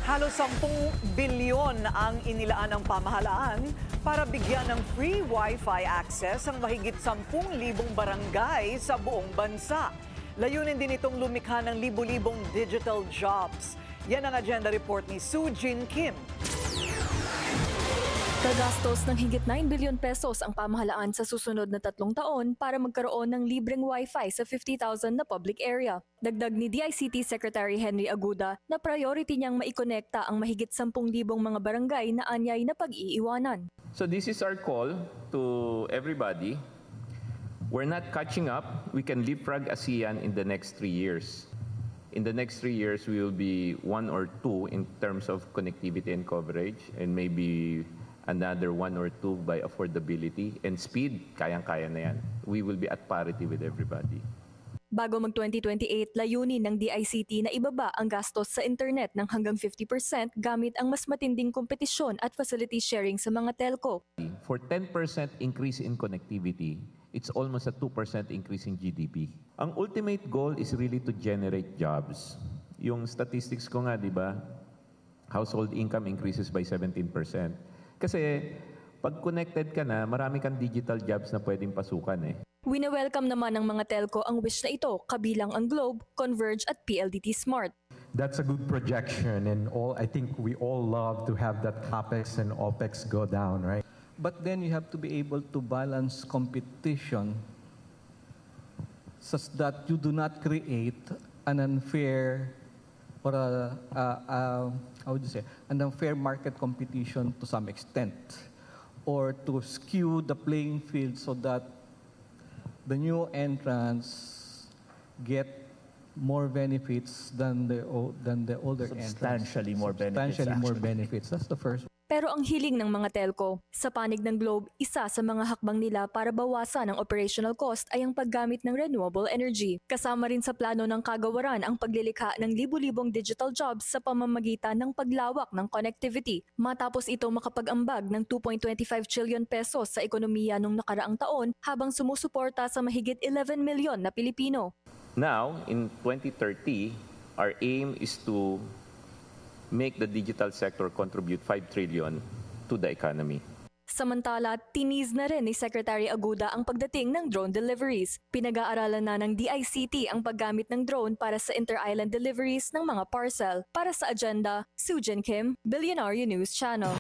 Halos 10 bilyon ang inilaan ng pamahalaan para bigyan ng free Wi-Fi access ang mahigit 10,000 barangay sa buong bansa. Layunin din itong lumikha ng libu-libong digital jobs. Yan ang agenda report ni Soo Jin Kim. Gagastos ng higit 9 billion pesos ang pamahalaan sa susunod na 3 taon para magkaroon ng libreng Wi-Fi sa 50,000 na public area. Dagdag ni DICT Secretary Henry Aguda na priority niyang maikonekta ang mahigit 10,000 mga barangay na anyay na pag-iiwanan. So this is our call to everybody. We're not catching up. We can leapfrog ASEAN in the next 3 years. In the next 3 years, we will be 1 or 2 in terms of connectivity and coverage, and maybe another 1 or 2 by affordability and speed. Kayang-kaya na yan. We will be at parity with everybody. Bago mag-2028, layunin ng DICT na ibaba ang gastos sa internet ng hanggang 50% gamit ang mas matinding kompetisyon at facility sharing sa mga telco. For 10% increase in connectivity, it's almost a 2% increase in GDP. Ang ultimate goal is really to generate jobs. Yung statistics ko nga, di ba? Household income increases by 17%. Kasi pag connected ka na, marami kang digital jobs na pwedeng pasukan eh. Wina-welcome naman ng mga telco ang wish na ito, kabilang ang Globe, Converge at PLDT Smart. That's a good projection, and I think we all love to have that CapEx and OpEx go down, right? But then you have to be able to balance competition such that you do not create an unfair or how would you say, an unfair market competition to some extent, or to skew the playing field so that the new entrants get more benefits than the older entrants. Substantially more benefits. That's the first one. Pero ang hiling ng mga telco, sa panig ng Globe, isa sa mga hakbang nila para bawasan ang operational cost ay ang paggamit ng renewable energy. Kasama rin sa plano ng kagawaran ang paglilikha ng libu-libong digital jobs sa pamamagitan ng paglawak ng connectivity. Matapos ito makapag-ambag ng 2.25 trillion pesos sa ekonomiya nung nakaraang taon habang sumusuporta sa mahigit 11 milyon na Pilipino. Now, in 2030, our aim is to make the digital sector contribute 5 trillion to the economy. Samantala, tiniz na rin ni Secretary Aguda ang pagdating ng drone deliveries. Pinag-aaralan na ng DICT ang paggamit ng drone para sa inter-island deliveries ng mga parcel. Para sa agenda, Soo Jin Kim, Billionaire News Channel.